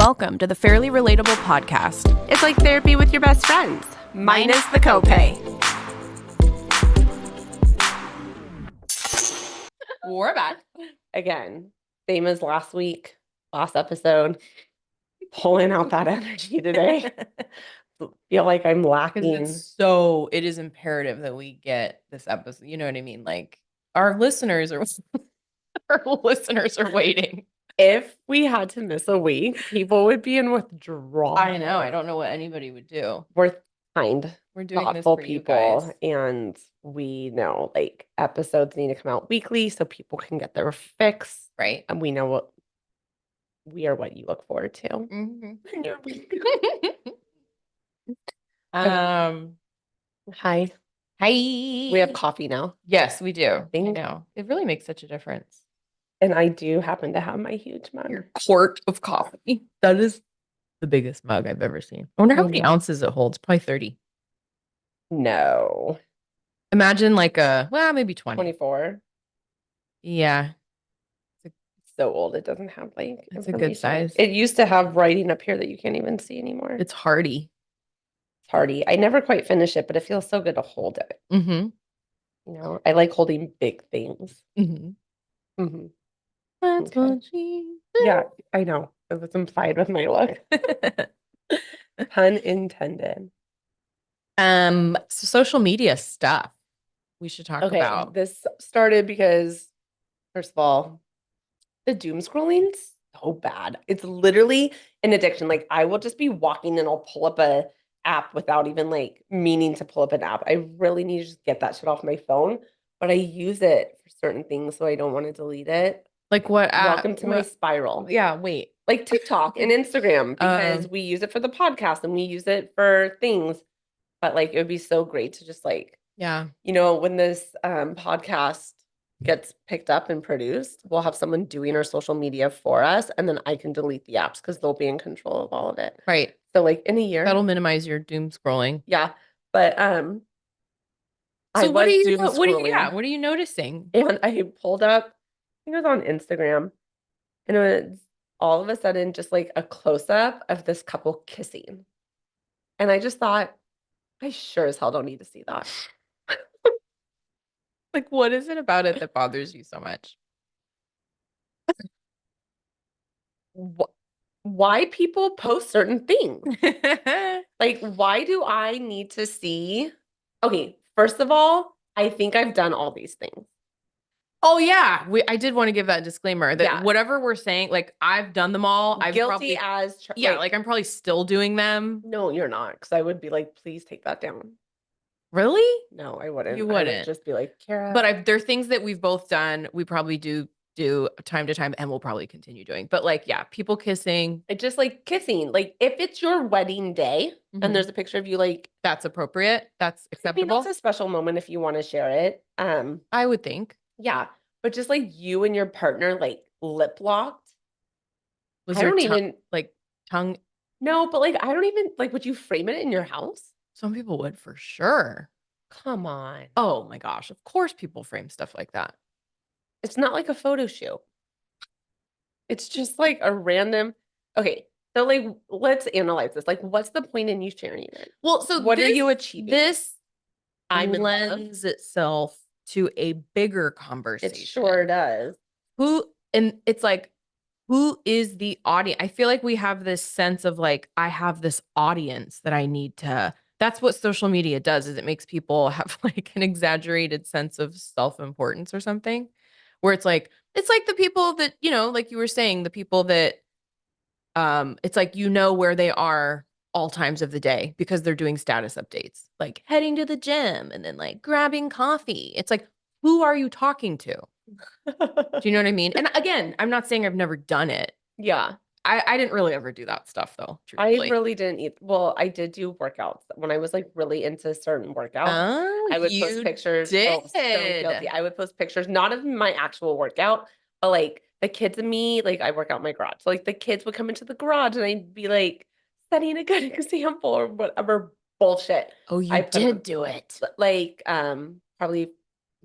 welcome to the Fairly Relatable Podcast. It's like therapy with your best friends, minus the copay. We're back. Again, same as last week, last episode, pulling out that energy today. Feel like I'm lacking. It is imperative that we get this episode. You know what I mean? Like our listeners are waiting. If we had to miss a week, people would be in withdrawal. I know. I don't know what anybody would do. We're kind, We're doing thoughtful this for people, you guys. and we know like episodes need to come out weekly so people can get their fix. Right. And we know what you look forward to. Mm-hmm. Hi. We have coffee now. Yes, we do. I know. It really makes such a difference. And I do happen to have my huge mug. Your quart of coffee. That is the biggest mug I've ever seen. I wonder how many ounces it holds. Probably 30. No. Imagine like maybe 20. 24. Yeah. It's so old. It doesn't have like It's a good size. It used to have writing up here that you can't even see anymore. It's hardy. It's hardy. I never quite finish it, but it feels so good to hold it. Mm-hmm. You know, I like holding big things. Mm-hmm. Mm-hmm. That's what she did. Yeah, I know. It was implied with my look. Pun intended. So social media stuff we should talk about. This started because, first of all, the doom scrolling's so bad. It's literally an addiction. Like I will just be walking and I'll pull up a app without even like meaning to pull up an app. I really need to just get that shit off my phone, but I use it for certain things, so I don't want to delete it. Like what app? Welcome to my spiral. Yeah, wait. Like TikTok and Instagram, because we use it for the podcast and we use it for things. But like it would be so great to just like, yeah, you know, when this podcast gets picked up and produced, we'll have someone doing our social media for us, and then I can delete the apps because they'll be in control of all of it. Right. So like in a year. That'll minimize your doom scrolling. Yeah. But so what are you noticing? And I pulled up, I think it was on Instagram, and it was all of a sudden just like a close-up of this couple kissing. And I just thought, I sure as hell don't need to see that. Like, what is it about it that bothers you so much? Why people post certain things? Like, why do I need to see? Okay, first of all, I think I've done all these things. Oh yeah, I did want to give that disclaimer that whatever we're saying, like I've done them all. I'm guilty like I'm probably still doing them. No, you're not, because I would be like, please take that down. Really? No, I wouldn't. You wouldn't. I would just be like, Kara. But there are things that we've both done. We probably do time to time, and we'll probably continue doing. But like, yeah, people kissing. It's just like kissing. Like if it's your wedding day and there's a picture of you, like that's appropriate. That's acceptable. I mean, that's a special moment if you want to share it. I would think. Yeah, but just like you and your partner like lip locked. Was your tongue? No, but like I don't even like. Would you frame it in your house? Some people would for sure. Come on. Oh my gosh. Of course people frame stuff like that. It's not like a photo shoot. It's just like a random. Okay. So like, let's analyze this. Like, what's the point in you sharing it? Well, so what are you achieving? This lends itself to a bigger conversation. It sure does. It's like, who is the audience? I feel like we have this sense of like, I have this audience that I need to. That's what social media does, is it makes people have like an exaggerated sense of self-importance or something, where it's like the people that, you know, like you were saying, the people that it's like, you know, where they are all times of the day because they're doing status updates, like heading to the gym and then like grabbing coffee. It's like, who are you talking to? Do you know what I mean? And again, I'm not saying I've never done it. Yeah. I didn't really ever do that stuff though. Truthfully. I really didn't eat. Well, I did do workouts when I was like really into certain workouts. Oh, I would post pictures. Did. Oh, so guilty. I would post pictures, not of my actual workout, but like the kids and me, like I work out in my garage. So like the kids would come into the garage and I'd be like setting a good example or whatever bullshit. Oh, you did do it. Like probably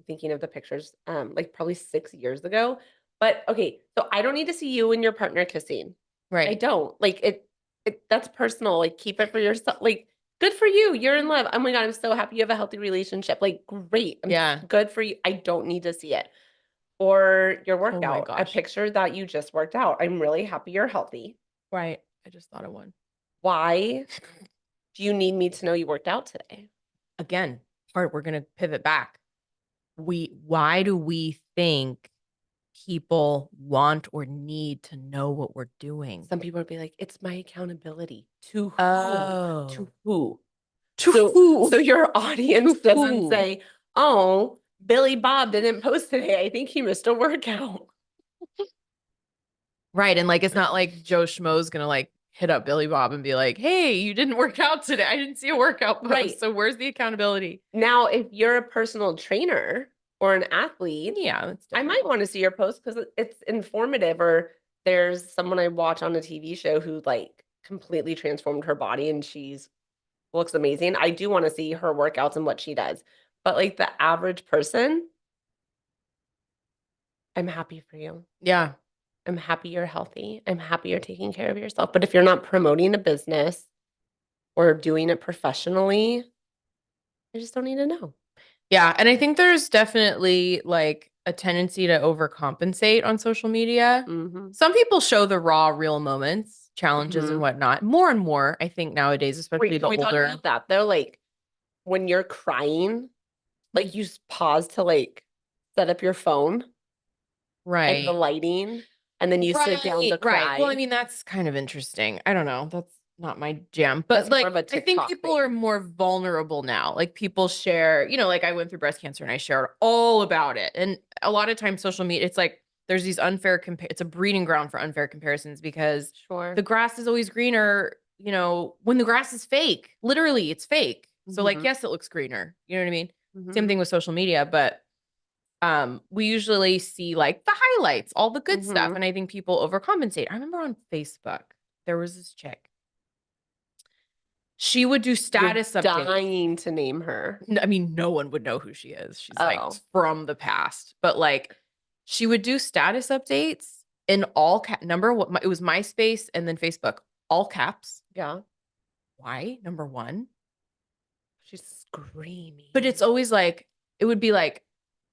thinking of the pictures like probably 6 years ago. But okay, so I don't need to see you and your partner kissing. I Right. don't. Like it that's personal. Like keep it for yourself. Like good for you. You're in love. Oh my God, I'm so happy you have a healthy relationship. Like great. Yeah. Good for you. I don't need to see it. Or your Oh my workout, a gosh. picture that you just worked out. I'm really happy you're healthy. Right. I just thought of one. Why do you need me to know you worked out today? Again, we're going to pivot back. Why do we think people want or need to know what we're doing? Some people would be like, it's my accountability. To who? To Oh, who? to So who? your audience To doesn't who? say, "Oh, Billy Bob didn't post today. I think he missed a workout." Right. And like, it's not like Joe Schmo's going to like hit up Billy Bob and be like, hey, you didn't work out today. I didn't see a workout post. Right. So where's the accountability? Now, if you're a personal trainer or an athlete, Yeah, that's I different. might want to see your post because it's informative. Or there's someone I watch on a TV show who like completely transformed her body and she's looks amazing. I do want to see her workouts and what she does. But like the average person, I'm happy for you. Yeah. I'm happy you're healthy. I'm happy you're taking care of yourself. But if you're not promoting a business or doing it professionally, I just don't need to know. Yeah. And I think there's definitely like a tendency to overcompensate on social media. Mm-hmm. Some people show the raw, real moments, challenges, and Mm-hmm. whatnot. More and more, I think nowadays, especially Wait, the can we talk older. about that? They're like when you're crying, like you pause to like set up your phone and the Right. lighting, and then you sit down to Right. Well, I cry. mean, that's kind of interesting. I don't know. That's not my jam. But That's more like, of a I think TikTok people are thing. more vulnerable now. Like, people share, like I went through breast cancer and I shared all about it. And a lot of times, social media, it's like there's these it's a breeding ground for unfair comparisons because the Sure. grass is always greener, when the grass is fake. Literally, it's fake. So, like, Mm-hmm. yes, it looks greener. You know what I mean? Same Mm-hmm. thing with social media. But we usually see like the highlights, all the good stuff, Mm-hmm. and I think people overcompensate. I remember on Facebook there was this chick, she would do You're status updates. dying to name her. I mean, no one would know who she is, she's like Oh, from the past, but like she would do status updates in all number what it was MySpace and then Facebook, all caps. yeah. Why? Number one. She's screaming. But it's always like, it would be like,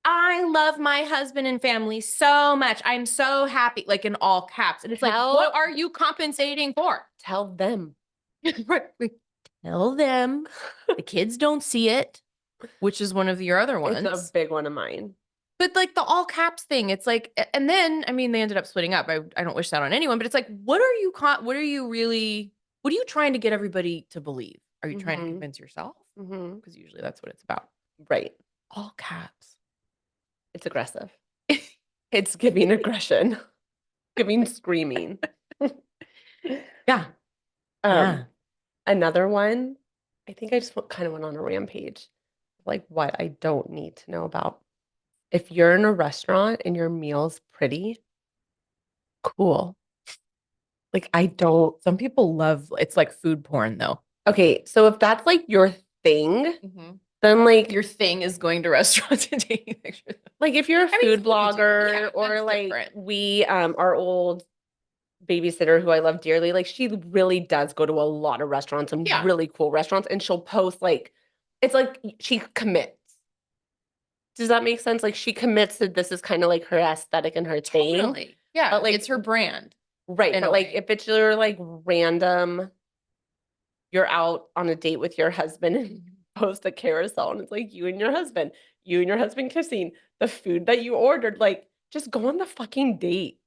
I love my husband and family so much. I'm so happy, like in all caps. And it's like, what Tell are you compensating for? tell them. Right. Like, tell them the kids don't see it, which is one of your other It's a ones. big one of mine. But like the all caps thing, it's like, and then, I mean, they ended up splitting up. I don't wish that on anyone, but it's like, what are you really, what are you trying to get everybody to believe? Are you trying to Mm-hmm. convince yourself? Mm-hmm. Because usually that's what it's about. Right. All caps. It's aggressive. It's giving aggression, giving screaming. Yeah. Um, Yeah. another one, I think I just kind of went on a rampage. Like what I don't need to know about. If you're in a restaurant and your meal's pretty, cool. Like I don't. Some people love it's like food porn though. Okay, so if that's like your thing, Mhm. then like Your thing is going to restaurants and taking pictures. if you're a I mean, food some people do. blogger Yeah, or that's like different. we our old babysitter who I love dearly, like she really does go to a lot of restaurants and Yeah, really cool restaurants and she'll post like it's like she commits. Does that make sense? Like she commits that this is kind of like her aesthetic and her thing. totally. Yeah, But like it's her brand right, in but a like way. if it's your like random you're out on a date with your husband and you post a carousel and it's like you and your husband kissing, the food that you ordered, like just go on the fucking date.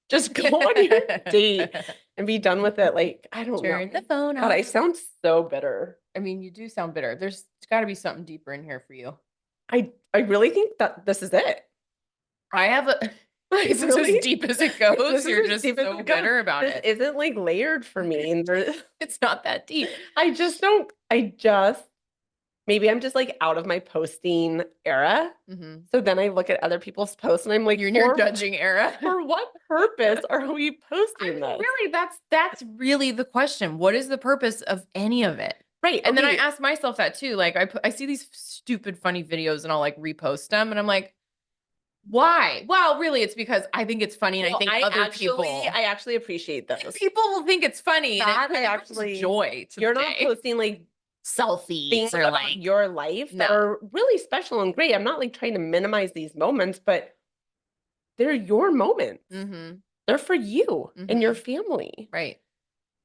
Just go on your date and be done with it. Like, I don't know. Turn the phone God, I off. sound so bitter. I mean, you do sound bitter. There's got to be something deeper in here for you. I really think that this is it. I have a. I Is this as really deep as it this goes? is You're as just deep as so it goes. bitter about This it. isn't like layered for me. And It's not that deep. I just don't, I just maybe I'm just like out of my posting era. Mm-hmm. So then I look at other people's posts and I'm like, You're in your judging era. for what purpose are we I posting mean, this? really, that's really the question. What is the purpose of any of it? Right. And then I Okay. ask myself that too. Like I see these stupid funny videos and I'll like repost them and I'm like, Why? Well, really, it's because I think it's funny, and I think other people I actually appreciate those. people will think it's funny, and That it I brings actually, joy to the you're not day. posting like Selfies things or about like, your life that no. are really special and great. I'm not like trying to minimize these moments, but they're your moments. Mm-hmm. They're for you and your Mm-hmm. family. Right.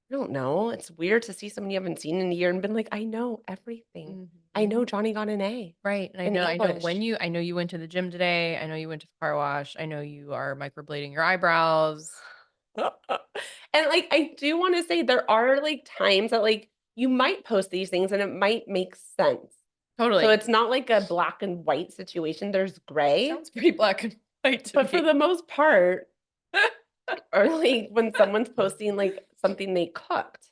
I don't know. It's weird to see someone you haven't seen in a year and been like, I know everything. I Mm-hmm. know Johnny got an A Right. And in English. I know you went to the gym today. I know you went to the car wash. I know you are microblading your eyebrows. And like I do want to say there are like times that like you might post these things and it might make sense. So Totally. it's not like a black and white situation. There's gray, Sounds pretty black and white to but for me. the most part, or like when someone's posting like something they cooked,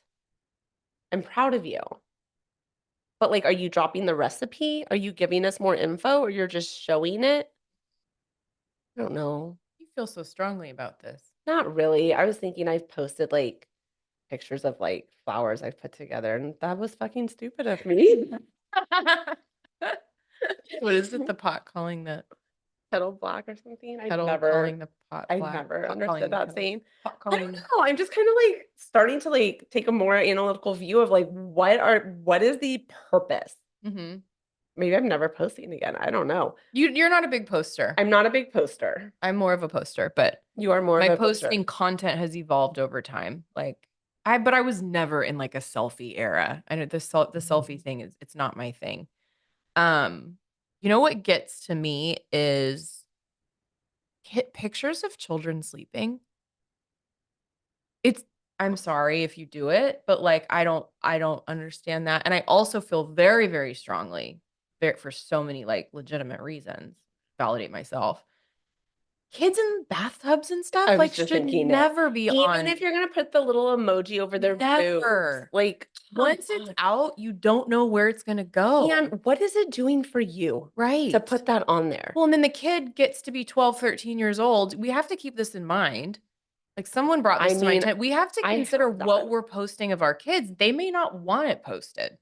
I'm proud of you. But like, are you dropping the recipe? Are you giving us more info or you're just showing it? I don't know. You feel so strongly about this. Not really. I was thinking I've posted like pictures of like flowers I've put together, and that was fucking stupid of me. What is it? The pot calling the Kettle black or something. kettle calling the pot I black, never pot calling understood the that kettle, saying. pot I don't calling. know. I'm just kind of like starting to like take a more analytical view of like what is the purpose? Mm-hmm. Maybe I'm never posting again. I don't know. You're not a big poster. I'm not a big poster. I'm more of a poster, but You are more of my a poster. posting content has evolved over time. Like but I was never in like a selfie era. I know the selfie thing is it's not my thing. Um, you know what gets to me is pictures of children sleeping. It's I'm sorry if you do it, but like I don't understand that. And I also feel very, very strongly there for so many like legitimate reasons, validate myself. Kids in bathtubs and stuff I was like just should thinking it. never be Even on. if you're gonna put the little emoji over their boobs, Never. like come Once it's on. out, you don't know where it's gonna go. And what is it doing for you to Right. put that on there? Well, and then the kid gets to be 12, 13 years old. We have to keep this in mind. Like someone brought I this to my mean, attention. We have to I consider have what that. we're posting of our kids. They may not want it posted.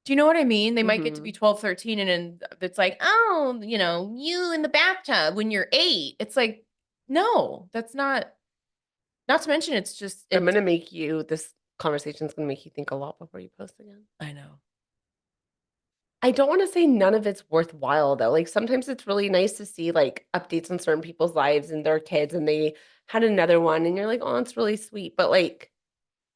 Do you know what I mean? They might get to be Mhm. 12, 13, and then it's like, oh, you in the bathtub when you're 8. It's like, no, that's not to mention it's just I'm it's gonna make you this conversation's gonna make you think a lot before you post again. I know. I don't wanna say none of it's worthwhile though. Like sometimes it's really nice to see like updates on certain people's lives and their kids and they had another one and you're like, "Oh, it's really sweet." But like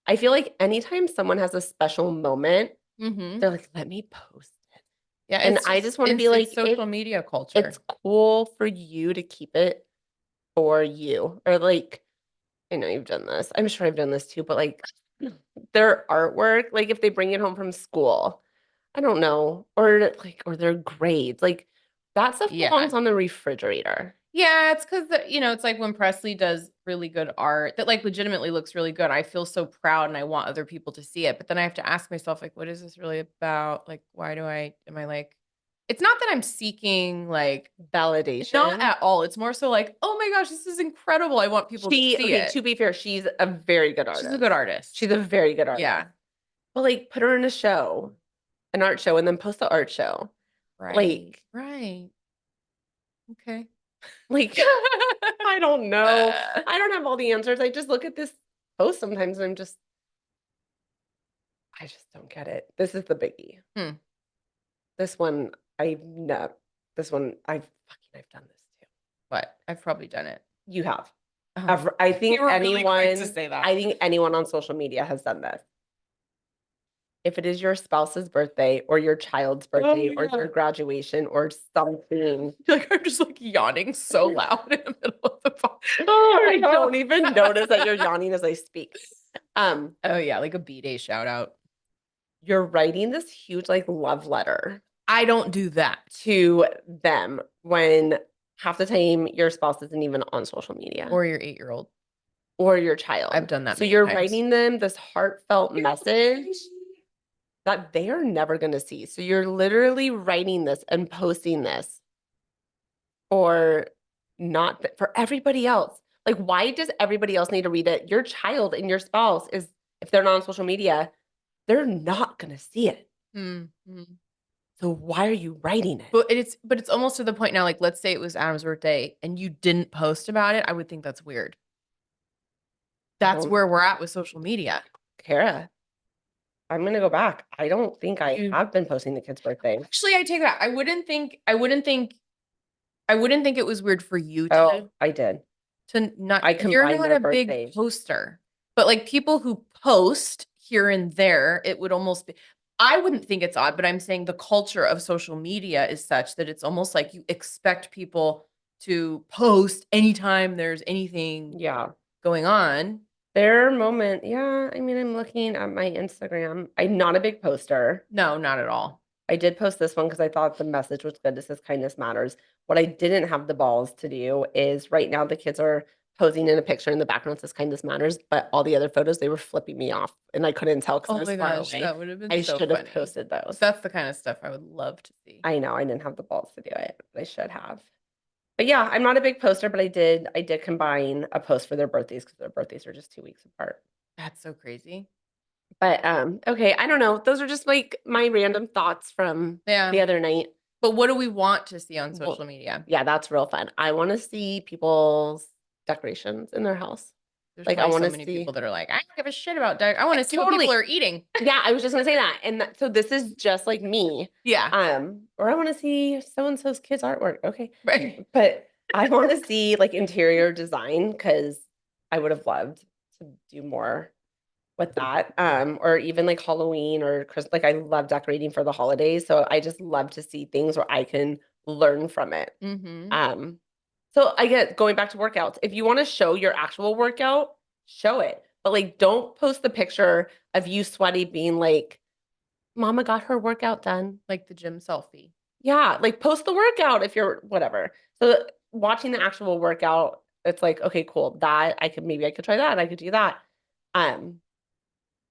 I feel like anytime someone has a special moment, Mm-hmm. they're like, "Let me post it." Yeah, And it's I just just wanna be it's like, social media it's culture. cool for you to keep it for you. Or like I know you've done this. I'm sure I've done this too, but like their artwork, like if they bring it home from school, I don't know, or like or their grades, like that stuff Yeah. belongs on the refrigerator. Yeah, it's because it's like when Presley does really good art that like legitimately looks really good. I feel so proud and I want other people to see it. But then I have to ask myself, like, what is this really about? Like, why am I like, it's not that I'm seeking like, not Validation. at all. It's more so like, oh my gosh, this is incredible. I want people to see Okay, it. to be fair, she's a very good She's a good artist. She's artist. a very good Yeah. artist. But like put her in a show, an art show, and then post the art show. Right. Like, Right. Okay. like I don't know. I don't have all the answers. I just look at this post sometimes and I just don't get it. This is the biggie. Hmm. This one, I've no, this one, I've done this too. But I've probably done it. You have. Oh, I you think were really quick to say that. anyone on social media has done this. If it is your spouse's birthday or your child's birthday or Yeah. your graduation or something, Like I'm just like yawning so loud in the middle of the podcast. I don't even notice that you're yawning as I speak. Oh yeah, like a B-Day shout out. You're writing this huge like love letter I don't do that. to them when half the time your spouse isn't even on social media Or your 8-year-old. or your child. I've done that So many you're times. writing them this heartfelt message that they are never going to see. So you're literally writing this and posting this for not for everybody else. Like, why does everybody else need to read it? Your child and your spouse is, if they're not on social media, they're not going to see it. Mm-hmm. So why are you writing it? But it's almost to the point now, like let's say it was Adam's birthday and you didn't post about it, I would think that's weird. I That's don't, where we're at with social media. Kara, I'm gonna go back. I don't think I You have been posting the kid's birthday. actually I take that. I wouldn't think it was weird for you Oh, I did. to not I you're combined not their a big birthdays. poster. But like people who post here and there, it would almost be I wouldn't think it's odd, but I'm saying the culture of social media is such that it's almost like you expect people to post anytime there's anything Yeah. going on. Their moment. Yeah. I mean, I'm looking at my Instagram. I'm not a big poster. No, not at all. I did post this one because I thought the message was good. This says kindness matters. What I didn't have the balls to do is right now the kids are posing in a picture in the background says kindness matters, but all the other photos they were flipping me off and I couldn't tell because I Oh was my far gosh, away. that would have been I so should have funny. posted those. That's the kind of stuff I would love to see. I know I didn't have the balls to do it, but I should have. But yeah, I'm not a big poster, but I did combine a post for their birthdays because their birthdays are just 2 weeks apart. That's so crazy. But okay, I don't know. Those are just like my random thoughts from Yeah. the other night. But what do we want to see on Well, social media? yeah, that's real fun. I want to see people's decorations in their house. There's Like I probably want so to many see people that are like, I don't give a shit about diet. I want to see what totally. people are eating. Yeah, I was just gonna say that. And so this is just like me. Yeah. Or I want to see so and so's kids' artwork. Okay. Right. But I want to see like interior design because I would have loved to do more with that. Or even like Halloween or Christmas. Like I love decorating for the holidays. So I just love to see things where I can learn from it. Mm-hmm. So I get going back to workouts. If you want to show your actual workout, show it. But like don't post the picture of you sweaty being like, Mama got her workout done. Like the gym selfie. Yeah, like post the workout if you're whatever. So watching the actual workout, it's like, okay, cool. That I could try that. I could do that. Um,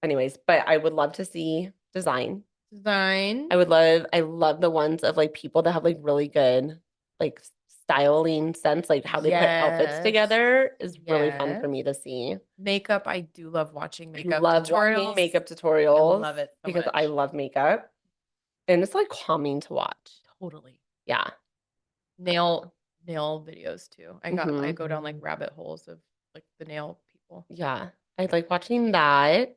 anyways, but I would love to see design. Design. I love the ones of like people that have like really good like styling sense, like how they put outfits Yes. together is really fun for Yes. me to see. Makeup. I do love watching I makeup love watching tutorials. makeup I tutorials love it so because I much. love makeup and it's like calming to watch. Totally. Yeah. Nail nail videos too. I Hmm. go down like rabbit holes of like the nail people. Yeah. I like watching that.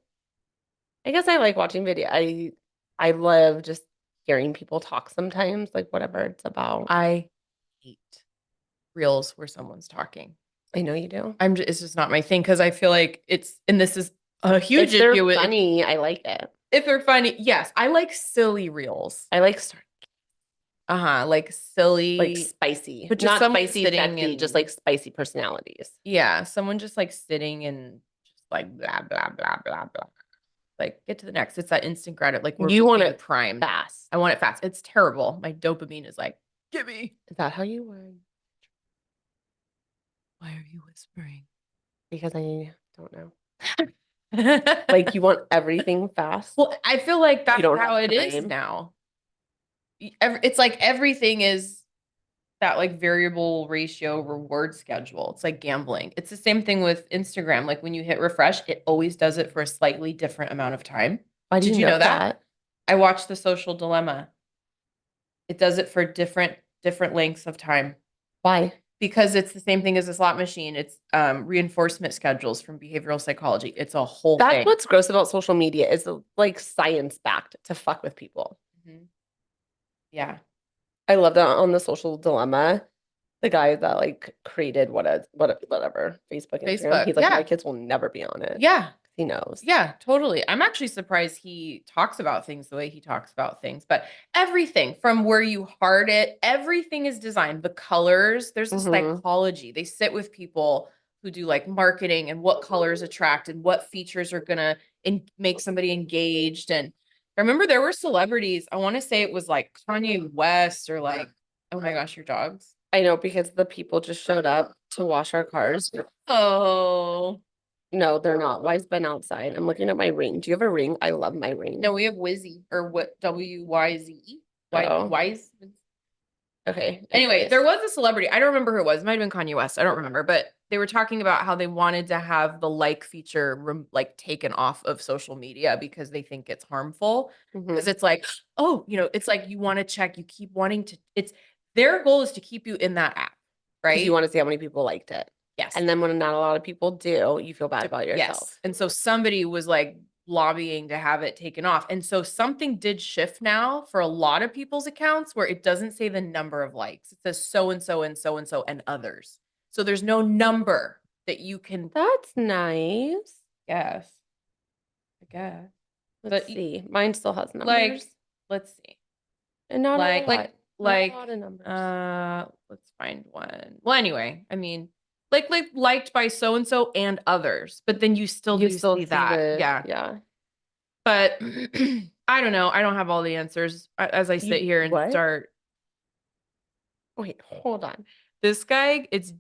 I guess I like watching video. I love just hearing people talk sometimes, like whatever it's about. I hate reels where someone's talking. I know you do. It's just not my thing because I feel like and this is a huge If they're issue funny, I like it. if they're funny. Yes, I like silly reels. I like Like like silly, spicy, but just not someone spicy, sitting sexy, just and like spicy personalities. yeah, someone just like sitting and just like blah blah blah blah blah. Like get to the next. It's that instant gratitude. Like we're You want being it primed. fast. I want it fast. It's terrible. My dopamine is like, give me. Is that how you were? Why are you whispering? Because I don't know. Like you want everything fast. Well, I feel like that's don't how have it is time. now. It's like everything is that like variable ratio reward schedule. It's like gambling. It's the same thing with Instagram. Like when you hit refresh, it always does it for a slightly different amount of time. Why do Did you you know know that? that? I watched The Social Dilemma. It does it for different lengths of time Why? because it's the same thing as a slot machine. It's reinforcement schedules from behavioral psychology. It's a whole That's thing. what's gross about social media is like science backed to fuck with people. Mhm. Yeah. I love that on the social dilemma. The guy that like created whatever Facebook, Instagram. Facebook. He's like, Yeah. my kids will never be on it. Yeah. He knows. Yeah, totally. I'm actually surprised he talks about things the way he talks about things, but everything from where you heart it, everything is designed. The colors, there's a Mhm. psychology. They sit with people who do like marketing and what colors attract and what features are gonna make somebody engaged. And I remember there were celebrities. I want to say it was like Kanye West or like, oh my gosh, your dogs. I know because the people just showed up to wash our cars. Oh, No, they're not. Why is Ben outside? I'm looking at my ring. Do you have a ring? I love my ring. no, we have Wizzy or what WYZE. Oh. Wise. Okay. Anyway, there was a celebrity. I don't remember who it was. It might have been Kanye West. I don't remember, but they were talking about how they wanted to have the like feature like taken off of social media because they think it's harmful. Because it's like, oh, it's like you want to check, you keep wanting to, it's their goal is to keep you in that app, Because you right? want to see how many people liked it. Yes. And then when not a lot of people do, you feel bad about yourself. Yes. And so somebody was like lobbying to have it taken off. And so something did shift now for a lot of people's accounts where it doesn't say the number of likes. It says so and so and so and so and others. So there's no number that you can. That's nice. Guess. I guess. Let's see. Mine still has numbers. Like, let's see. And not a lot. Like, not a lot of numbers. Let's find one. Well, anyway, I mean, like liked by so and so and others, but then you still see that. Yeah. Yeah. But I don't know. I don't have all the answers as I sit here and start. Wait, hold on. This guy, it's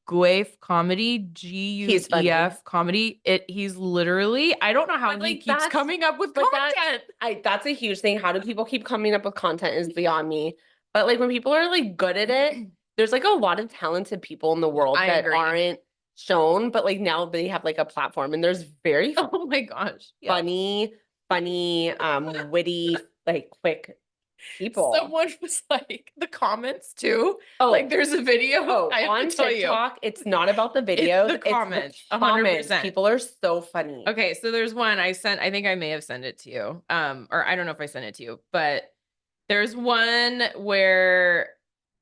Guef comedy, GUEF comedy. He's literally, I don't know how he keeps coming up with content. That's a huge thing. How do people keep coming up with content is beyond me. But like when people are like good at it, there's like a lot of talented people in the world that aren't shown, but like now they have like a platform and there's very oh my gosh, funny, witty, like quick people. Someone was like the comments too. Oh, like there's a video. Oh, on TikTok, it's not about the videos. It's the comments. 100%. People are so funny. Okay, so there's one I sent. I think I may have sent it to you. Or I don't know if I sent it to you, but there's one where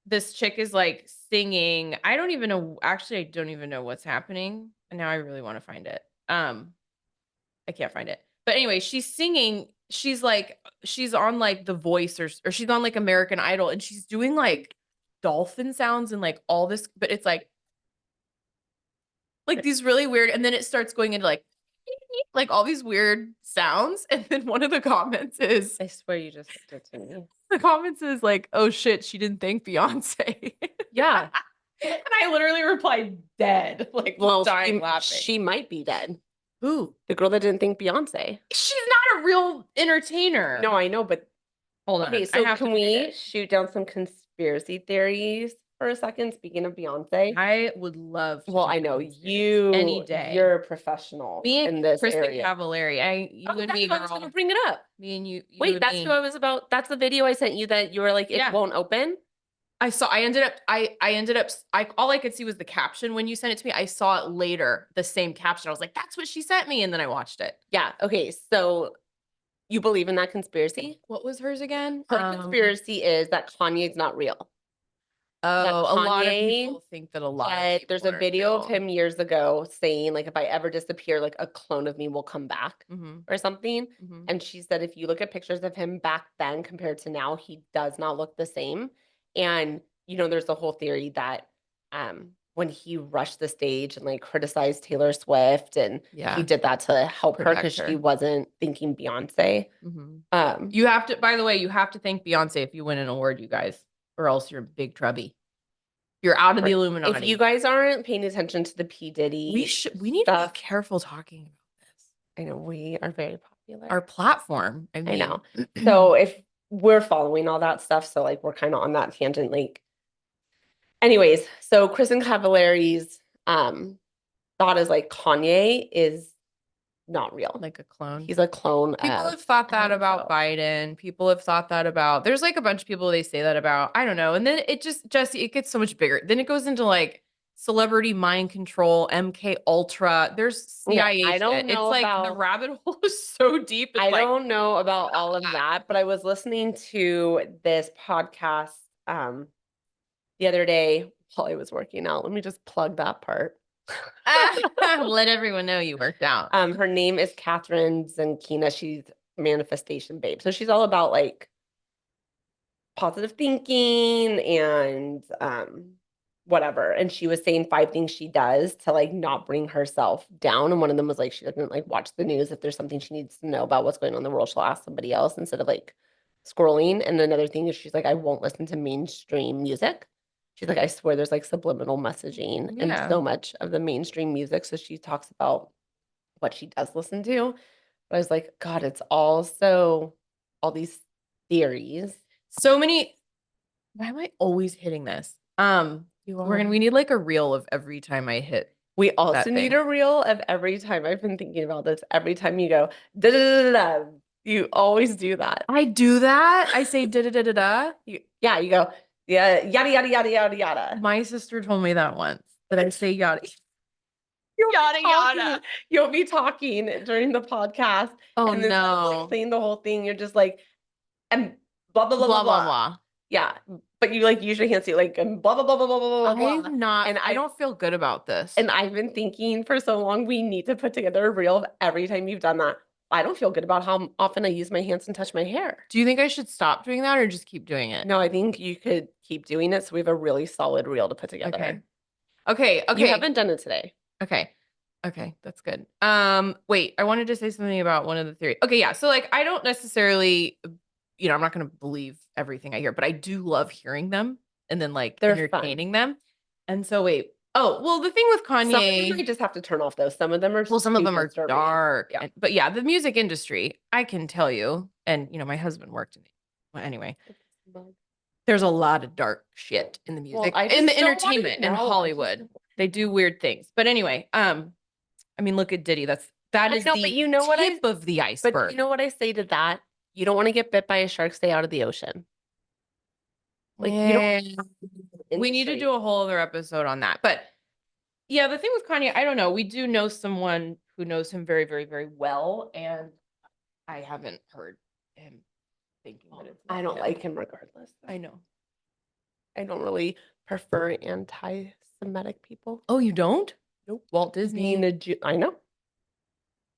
this chick is like singing. I don't even know. Actually, I don't even know what's happening. And now I really want to find it. I can't find it. But anyway, she's singing. She's on like The Voice or she's on like American Idol and she's doing like dolphin sounds and like all this, but it's like these really weird. And then it starts going into like all these weird sounds. And then one of the comments is, I swear you just did it to me. The comments is like, oh shit, she didn't thank Beyonce. Yeah. And I literally replied dead, like dying laughing. She might be dead. Who? The girl that didn't think Beyonce. She's not a real entertainer. No, I know, but hold on. Okay, so can we shoot down some conspiracy theories for a second? Speaking of Beyonce, I would love to. Well, I know you any day. You're a professional in this area. Cavallari. You and me, girl. I was gonna bring it up. Me and you. Wait, that's who I was about. That's the video I sent you that you were like, it won't open. I ended up, all I could see was the caption when you sent it to me. I saw it later, the same caption. I was like, that's what she sent me. And then I watched it. Yeah. Okay. So you believe in that conspiracy? What was hers again? Her conspiracy is that Kanye's not real. Oh, a lot of people think that there's a video of him years ago saying like, if I ever disappear, like a clone of me will come back or something. And she said, if you look at pictures of him back then compared to now, he does not look the same. And, there's the whole theory that when he rushed the stage and like criticized Taylor Swift and he did that to help her because she wasn't thinking Beyonce. You have to, by the way, you have to thank Beyonce if you win an award, you guys, or else you're big trubby. You're out of the Illuminati. If you guys aren't paying attention to the P. Diddy, we need to be careful talking about this. I know we are very popular. Our platform. I know. So if we're following all that stuff, so like we're kind of on that tangent. Like, anyways, so Kristen Cavallari's thought is like Kanye is not real, like a clone. He's a clone. People have thought that about Biden. People have thought that about. There's like a bunch of people they say that about. I don't know. And then it it gets so much bigger. Then it goes into like celebrity mind control, MK Ultra. There's CIA. I don't know. It's like the rabbit hole is so deep. I don't know about all of that, but I was listening to this podcast the other day while I was working out. Let me just plug that part. Let everyone know you worked out. Her name is Catherine Zankina. She's manifestation babe. So she's all about like positive thinking and whatever. And she was saying 5 things she does to like not bring herself down. And one of them was like she doesn't like watch the news. If there's something she needs to know about what's going on in the world, she'll ask somebody else instead of like scrolling. And another thing is she's like, I won't listen to mainstream music. She's like, I swear there's like subliminal messaging in so much of the mainstream music. So she talks about what she does listen to. But I was like, God, it's also all these theories. So many. Why am I always hitting this? You are. We need like a reel of every time I hit We also that need thing. a reel of every time. I've been thinking about this. Every time you go, da da da da da, you always do that. I do that. I say da da da da da. Yeah, you go, yeah, yada yada yada yada yada. My sister told me that once that I say yada. You'll be Yada talking, yada. you'll be talking during the podcast, Oh and instead of like no. saying the whole thing, you're just like, and blah blah blah blah Blah blah blah. blah. Yeah, but you like usually can't see like and blah blah blah blah blah blah blah blah. I'm not, And I don't feel good about this. I've been thinking for so long, we need to put together a reel of every time you've done that. I don't feel good about how often I use my hands and touch my hair. Do you think I should stop doing that or just keep doing it? No, I think you could keep doing it so we have a really solid reel to put together. Okay. Okay. You Okay. haven't done it today. Okay. Okay, that's good. Wait, I wanted to say something about one of the theories. Okay, yeah. So like I don't necessarily, I'm not gonna believe everything I hear, but I do love hearing them and then like They're entertaining them. And so wait. Oh, well, the thing with Some of them Kanye, I just have to turn off though. Some of them are well, some of them super are disturbing. dark. Yeah. But yeah, the music industry, I can tell you, and my husband worked in it. Well, anyway, there's a lot of dark shit in the music, I in the just don't wanna entertainment, in know. Hollywood. They do weird things. But anyway, I mean, look at Diddy. That I is know, the but you know what tip of the But iceberg. you know what I say to that? You don't want to get bit by a shark, stay out of the ocean. Like you don't We need to industry. do a whole other episode on that. But yeah, the thing with Kanye, I don't know. We do know someone who knows him very, very, very well, and I haven't heard him thinking that it's I not don't him. like him regardless. I know. I don't really prefer anti-Semitic people. Oh, you don't? Nope. Walt Disney. Being a Jew, I know.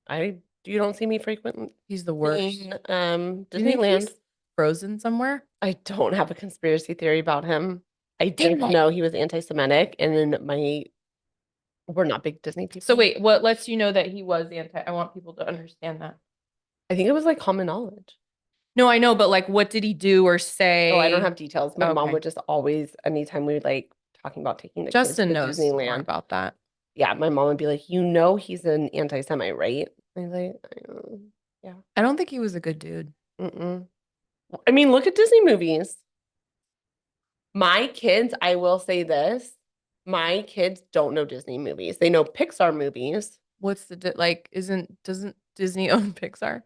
You don't see me frequently. He's the worst. Being, Do you think Disneyland. he's frozen somewhere? I don't have a conspiracy theory about him. I Damn didn't it. know he was anti-Semitic, and then we're not big Disney people. So wait, what lets you know that he was anti? I want people to understand that. I think it was like common knowledge. No, I know, but like, what did he do or say? Oh, I don't have details. My mom Okay. would just always, anytime we like talking about taking the Justin kids knows to more Disneyland, about that. yeah, my mom would be like, he's an anti-Semite, right? I was like, yeah. I don't think he was a good dude. Mm-mm. I mean, look at Disney movies. My kids, I will say this, my kids don't know Disney movies. They know Pixar movies. What's like? Doesn't Disney own Pixar?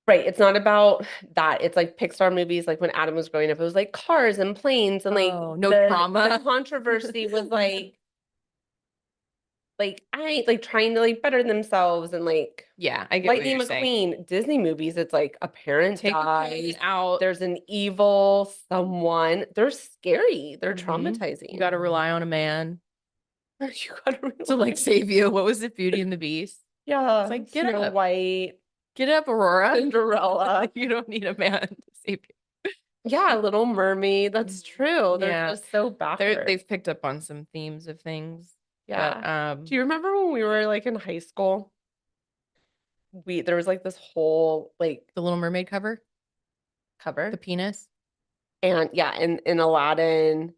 Right. It's not about that. It's like Pixar movies. Like when Adam was growing up, it was like cars and planes and like No trauma. The controversy was I like trying to like better themselves and like Yeah, I get Lightning what you're saying. McQueen. Disney movies, it's like a parent Take dies out. There's an evil someone. They're scary. They're traumatizing. You got to rely on a man. You gotta to like save you. What was it, Beauty and the Beast? Yeah, it's like get Snow up, White, get up, Aurora, Cinderella. You don't need a man to save you. Yeah, Little Mermaid. That's true. They're just so backward. They've picked up on some themes of things. Yeah. But, do you remember when we were like in high school? There was like this whole like the Little Mermaid cover, the penis, and yeah, in Aladdin.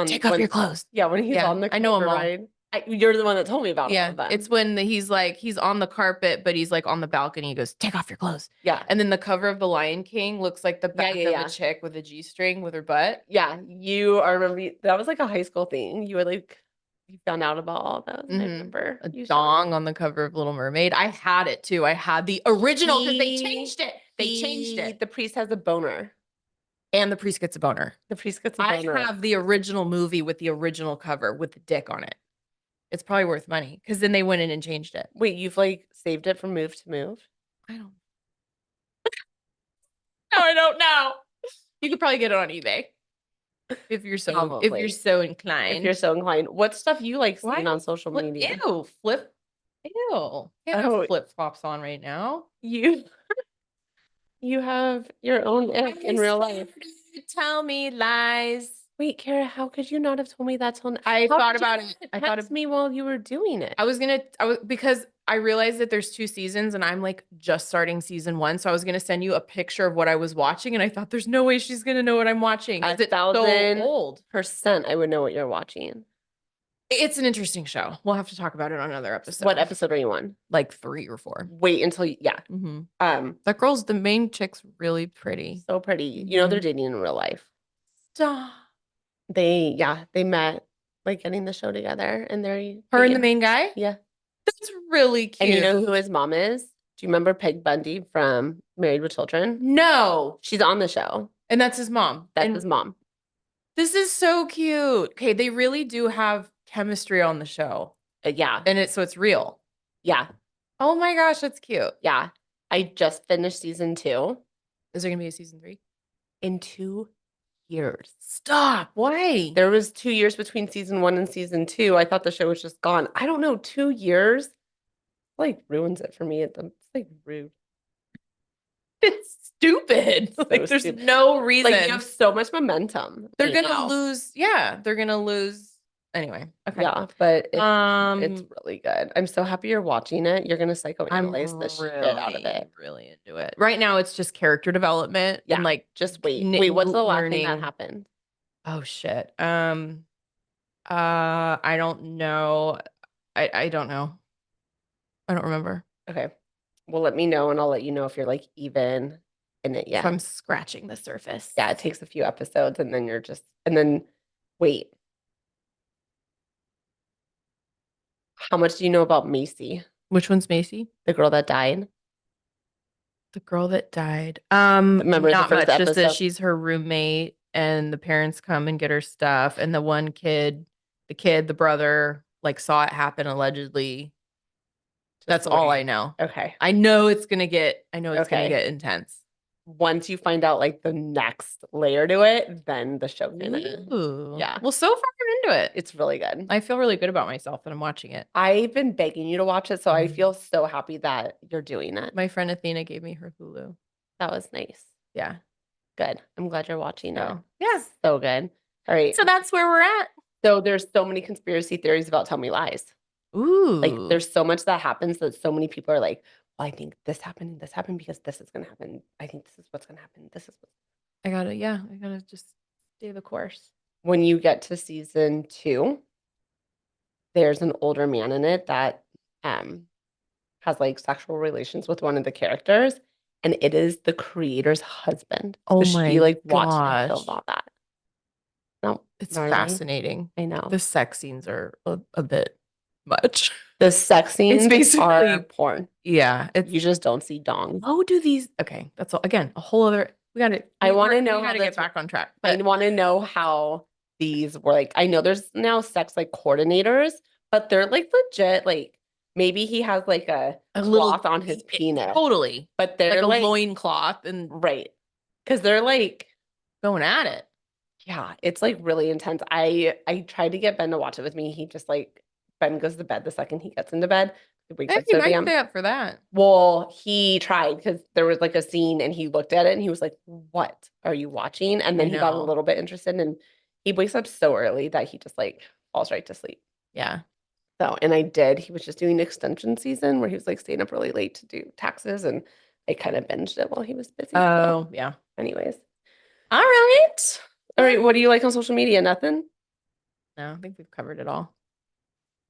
Take off your clothes. Yeah, when he's on the I know him all. ride. You're the one that told me about Yeah, all of them. it's when he's on the carpet, but he's like on the balcony. He goes, "Take off your clothes." Yeah, and then the cover of The Lion King looks like the back of a chick with a G-string with her butt. Yeah, I remember that was like a high school thing. You found out about all those. I remember a dong on the cover of Little Mermaid. I had it too. I had the original because they changed it. The priest has a boner. And the priest gets a boner. The priest gets a boner. I have the original movie with the original cover with the dick on it. It's probably worth money because then they went in and changed it. Wait, you've like saved it from Move to Move? I don't. No, I don't know. You could probably get it on eBay if you're so inclined. If you're so inclined. What stuff you like seeing on social media? Ew, Ew. Can't have flip flops on right now. You have your own ick in real life. Tell me lies. Wait, Kara, how could you not have told me that till I thought about it. I thought of me while you were doing it. Because I realized that there's 2 seasons and I'm like just starting season 1. So I was gonna send you a picture of what I was watching, and I thought there's no way she's gonna know what I'm watching. It's so old. % I would know what you're watching. It's an interesting show. We'll have to talk about it on another episode. What episode are you on? Like 3 or 4. Wait until That the main chick's really pretty. So pretty. You know they're dating in real life. Stop. They met like getting the show together and they're Her and the dating. main guy? Yeah. That's really And you cute. know who his mom is? Do you remember Peg Bundy from Married with Children? No. She's on the show. And that's his mom. That's And his mom. this is so cute. Okay, they really do have chemistry on the show. Yeah. And it's real. Yeah. Oh my gosh, that's cute. Yeah. I just finished season 2 Is there gonna be a season 3? in 2 years. Stop. Why? There was 2 years between season 1 and season 2. I thought the show was just gone. I don't know, 2 years like ruins it for me. It's like rude. It's stupid. So Like there's stupid. no reason. Like you have so much momentum. They're right gonna now. lose. Yeah, they're gonna lose. Anyway, okay. Yeah, but it's really good. I'm so happy you're watching it. You're gonna psychoanalyze the shit out of it. Really into it. Right now, it's just character development Yeah, and like just wait. Wait, what's the last thing that happened? Oh shit. I don't know. I don't know. I don't remember. Okay. Well, let me know and I'll let you know if you're like even in it yet. So I'm scratching the surface. Yeah, it takes a few episodes and then wait. How much do you know about Macy, Which one's Macy? the girl that died? The girl that died. Remember the Not first much, just that episode? she's her roommate and the parents come and get her stuff. And the one kid, the brother, like saw it happen allegedly. That's all I know. Okay. I know it's gonna get intense. Once you find out like the next layer to it, then the show can yeah. Well, so far I'm into it. It's really good. I feel really good about myself that I'm watching it. I've been begging you to watch it, so I feel so happy that you're doing it. My friend Athena gave me her Hulu. That was nice. Yeah. Good. I'm glad you're watching it. Yeah. So good. All right. So that's where we're at. So there's so many conspiracy theories about Tell Me Lies. Ooh. Like there's so much that happens that so many people are like, well, I think this happened because this is gonna happen. I think this is what's gonna happen. This is what I gotta just stay the course. When you get to season 2, there's an older man in it that has like sexual relations with one of the characters, and it is the creator's husband. Oh So my she like watched gosh. him film all that. No, It's fascinating. I know. The sex scenes are a bit much. The sex scenes basically are porn. Yeah. You just don't see dong. How do these okay, that's all again, a whole other I want to know how to get back on track. I want to know how these were like, I know there's now sex like coordinators, but they're like legit, like maybe he has like a cloth on his penis. Totally. But they're like like a loincloth and right. Because they're like going at it. Yeah, it's like really intense. I tried to get Ben to watch it with me. He just like Ben goes to bed the second he gets into bed. He wakes up You so might damn. stay up for that. Well, he tried because there was like a scene and he looked at it and he was like, "What are you watching?" And then he got a little bit interested and he wakes up so early that he just like falls right to sleep. Yeah. So, and I did. He was just doing extension season where he was like staying up really late to do taxes, and I kind of binged it while he was busy. Oh, so. Yeah. Anyways. All right. All right. What do you like on social media? Nothing? No, I think we've covered it all.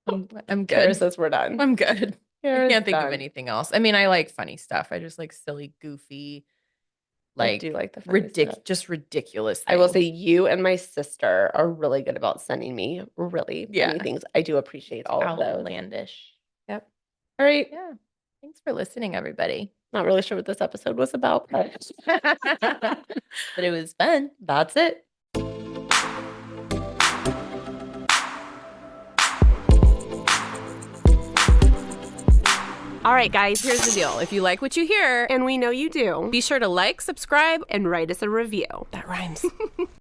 I'm good. Kara says we're done. I'm good. Kara's I can't think done. of anything else. I mean, I like funny stuff. I just like silly, goofy, I do like the funny stuff. just ridiculous things. I will say you and my sister are really good about sending me really funny things. I do appreciate all of those. Outlandish. Yep. All right. Yeah. Thanks for listening, everybody. Not really sure what this episode was about, but but it was fun. That's it. All right, guys, here's the deal. If you like what you hear, and we know you do, be sure to like, subscribe, and write us a review. That rhymes.